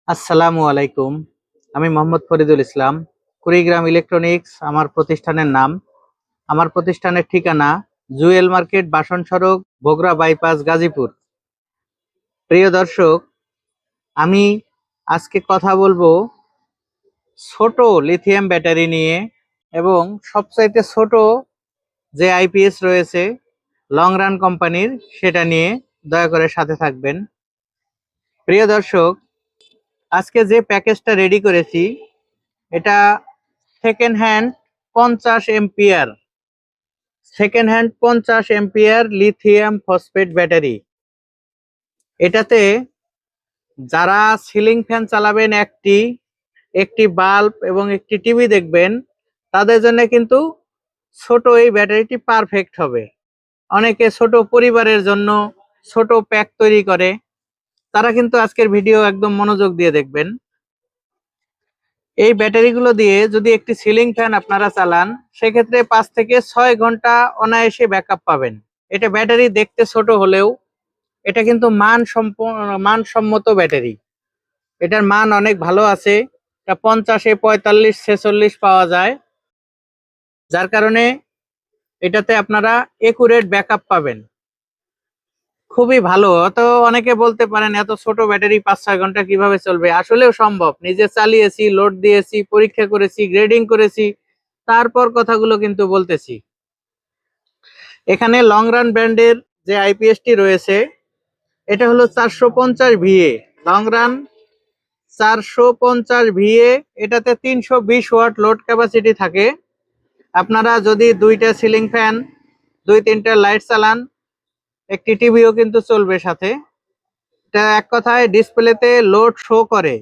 আসসালামু আলাইকুম। আমি মোহাম্মদ ফরিদুল ইসলাম। কুড়িগ্রাম ইলেকট্রনিক্স আমার প্রতিষ্ঠানের নাম। আমার প্রতিষ্ঠানের ঠিকানা জুয়েল মার্কেট, বাসন সড়ক, বগুড়া বাইপাস, গাজীপুর। প্রিয় দর্শক, আমি আজকে কথা বলবো ছোট লিথিয়াম ব্যাটারি নিয়ে এবং সবচাইতে ছোট যে আইপিএস রয়েছে লং রান কোম্পানির, সেটা নিয়ে। দয়া করে সাথে থাকবেন। প্রিয় দর্শক, আজকে যে প্যাকেজটা রেডি করেছি এটা second hand 50 ampere, lithium phosphate battery. এটাতে যারা সিলিং ফ্যান চালাবেন, একটি একটি বাল্ব এবং একটি টিভি দেখবেন, তাদের জন্য কিন্তু ছোট এই ব্যাটারিটি পারফেক্ট হবে। অনেকে ছোট পরিবারের জন্য ছোট প্যাক তৈরি করে, তারা কিন্তু আজকের ভিডিও একদম মনোযোগ দিয়ে দেখবেন। এই ব্যাটারিগুলো দিয়ে যদি একটি সিলিং ফ্যান আপনারা চালান, সেক্ষেত্রে 5 থেকে 6 ঘন্টা অনায়াসে ব্যাকআপ পাবেন। এটা ব্যাটারি দেখতে ছোট হলেও এটা কিন্তু মানসম্মত ব্যাটারি। এটার মান অনেক ভালো আছে। এটা 50, 45, 46 পাওয়া যায়, যার কারণে এটাতে আপনারা একুরেট ব্যাকআপ পাবেন। খুবই ভালো। তো অনেকে বলতে পারেন এত ছোট ব্যাটারি 5-6 ঘন্টা কিভাবে চলবে? আসলেও সম্ভব। নিজে চালিয়েছি, লোড দিয়েছি, পরীক্ষা করেছি, গ্রেডিং করেছি, তারপর কথাগুলো কিন্তু বলতেছি। এখানে লং রান ব্র্যান্ডের যে আইপিএসটি রয়েছে, এটা হলো 450 VA লং রান। 450 VA, এটাতে 320 ওয়াট লোড ক্যাপাসিটি থাকে। আপনারা যদি দুইটা সিলিং ফ্যান, 2-3টা লাইট চালান, একটি টিভিও কিন্তু চলবে সাথে। এটা এক কথায় ডিসপ্লেতে লোড শো করে।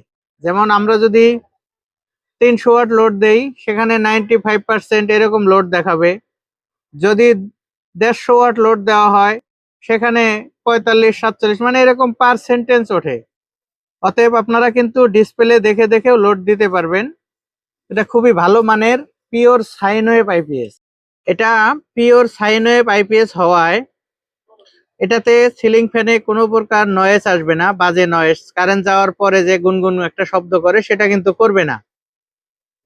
যেমন আমরা যদি 300 ওয়াট লোড দেই, সেখানে 95% এরকম লোড দেখাবে। যদি 150 ওয়াট লোড দেওয়া হয়, সেখানে 45-47, মানে এরকম পার্সেন্টেজ ওঠে। অতএব আপনারা কিন্তু ডিসপ্লে দেখে দেখেও লোড দিতে পারবেন। এটা খুবই ভালো মানের পিওর সাইন ওয়েভ আইপিএস। এটা পিওর সাইন ওয়েভ আইপিএস হওয়ায় এটাতে সিলিং ফ্যানে কোনো প্রকার নয়েজ আসবে না। বাজে নয়েজ, কারেন্ট যাওয়ার পরে যে গুনগুন একটা শব্দ করে, সেটা কিন্তু করবে না।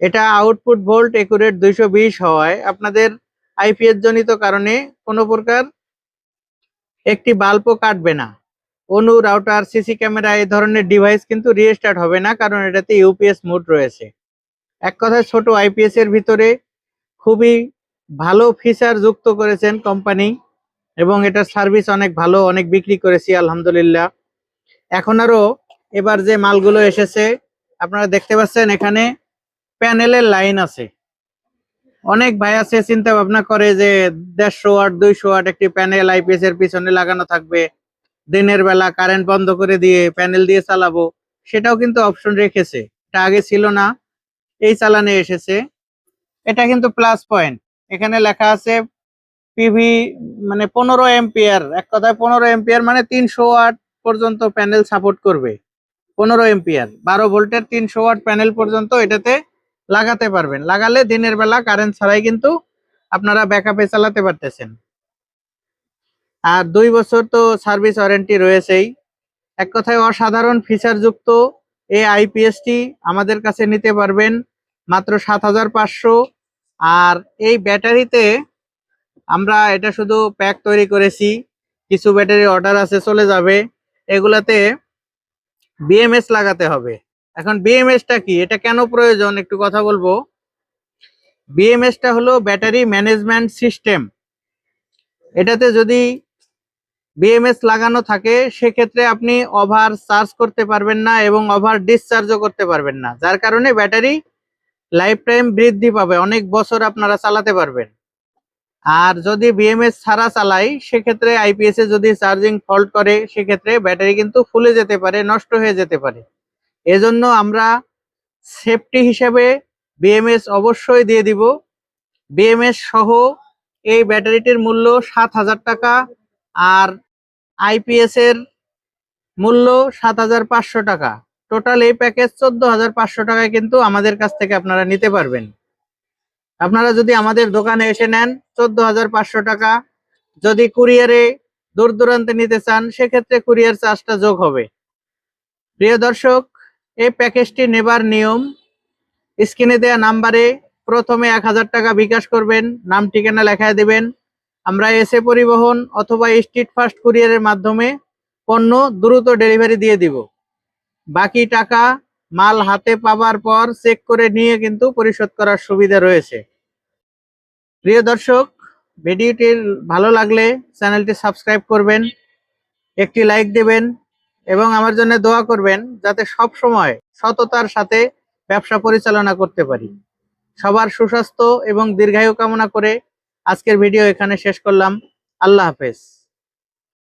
এটা আউটপুট ভোল্ট একুরেট 220 হওয়ায় আপনাদের আইপিএস জনিত কারণে কোনো প্রকার একটি বাল্বও কাটবে না। অনু, রাউটার, সিসি ক্যামেরা এই ধরনের ডিভাইস কিন্তু রিস্টার্ট হবে না, কারণ এটাতে ইউপিএস মোড রয়েছে। এক কথায় ছোট আইপিএস এর ভিতরে খুবই ভালো ফিচার যুক্ত করেছেন কোম্পানি, এবং এটার সার্ভিস অনেক ভালো, অনেক বিক্রি করেছি আলহামদুলিল্লাহ। এখন আরো এবার যে মালগুলো এসেছে আপনারা দেখতে পাচ্ছেন, এখানে প্যানেলের লাইন আছে। অনেক ভাই আছে চিন্তা ভাবনা করে যে 150 ওয়াট 200 ওয়াট একটি প্যানেল আইপিএস এর পিছনে লাগানো থাকবে, দিনের বেলা কারেন্ট বন্ধ করে দিয়ে প্যানেল দিয়ে চালাবো। সেটাও কিন্তু অপশন রেখেছে। এটা আগে ছিল না, এই চালানে এসেছে। এটা কিন্তু প্লাস পয়েন্ট। এখানে লেখা আছে পিভি, মানে 15 এম্পিয়ার। এক কথায় 15 এম্পিয়ার মানে 300 ওয়াট পর্যন্ত প্যানেল সাপোর্ট করবে। 15 এম্পিয়ার 12 ভোল্টের 300 ওয়াট প্যানেল পর্যন্ত এটাতে লাগাতে পারবেন। লাগালে দিনের বেলা কারেন্ট ছাড়াই কিন্তু আপনারা ব্যাকআপে চালাতে পারতেছেন। আর 2 বছর তো সার্ভিস ওয়ারেন্টি রয়েছেই। এক কথায় অসাধারণ ফিচার যুক্ত এই আইপিএসটি আমাদের কাছে নিতে পারবেন মাত্র 7,500। আর এই ব্যাটারিতে আমরা এটা শুধু প্যাক তৈরি করেছি, কিছু ব্যাটারি অর্ডার আছে, চলে যাবে। এগুলাতে বিএমএস লাগাতে হবে। এখন বিএমএসটা কি, এটা কেন প্রয়োজন, একটু কথা বলবো। বিএমএসটা হলো ব্যাটারি ম্যানেজমেন্ট সিস্টেম। এটাতে যদি বিএমএস লাগানো থাকে, সেক্ষেত্রে আপনি ওভার চার্জ করতে পারবেন না এবং ওভার ডিসচার্জও করতে পারবেন না, যার কারণে ব্যাটারি লাইফ টাইম বৃদ্ধি পাবে, অনেক বছর আপনারা চালাতে পারবেন। আর যদি বিএমএস ছাড়া চালাই, সেক্ষেত্রে আইপিএস এ যদি চার্জিং ফল্ট করে, সেক্ষেত্রে ব্যাটারি কিন্তু ফুলে যেতে পারে, নষ্ট হয়ে যেতে পারে। এজন্য আমরা সেফটি হিসেবে বিএমএস অবশ্যই দিয়ে দিব। বিএমএস সহ এই ব্যাটারিটির মূল্য 7,000 টাকা, আর আইপিএস এর মূল্য 7,500 টাকা। টোটাল এই প্যাকেজ 14,500 টাকায় কিন্তু আমাদের কাছ থেকে আপনারা নিতে পারবেন। আপনারা যদি আমাদের দোকানে এসে নেন 14,500 টাকা। যদি কুরিয়ারে দূর দূরান্তে নিতে চান, সেক্ষেত্রে কুরিয়ার চার্জটা যোগ হবে। প্রিয় দর্শক, এই প্যাকেজটি নেবার নিয়ম, স্ক্রিনে দেওয়া নাম্বারে প্রথমে 1000 টাকা বিকাশ করবেন, নাম ঠিকানা লেখায় দেবেন। আমরা এসএ পরিবহন অথবা স্ট্রিট ফাস্ট কুরিয়ারের মাধ্যমে পণ্য দ্রুত ডেলিভারি দিয়ে দিব। বাকি টাকা মাল হাতে পাবার পর চেক করে নিয়ে কিন্তু পরিশোধ করার সুবিধা রয়েছে। প্রিয় দর্শক, ভিডিওটি ভালো লাগলে চ্যানেলটি সাবস্ক্রাইব করবেন, একটি লাইক দেবেন এবং আমার জন্য দোয়া করবেন যাতে সব সময় সততার সাথে ব্যবসা পরিচালনা করতে পারি। সবার সুস্বাস্থ্য এবং দীর্ঘায়ু কামনা করে আজকের ভিডিও এখানে শেষ করলাম। আল্লাহ হাফেজ।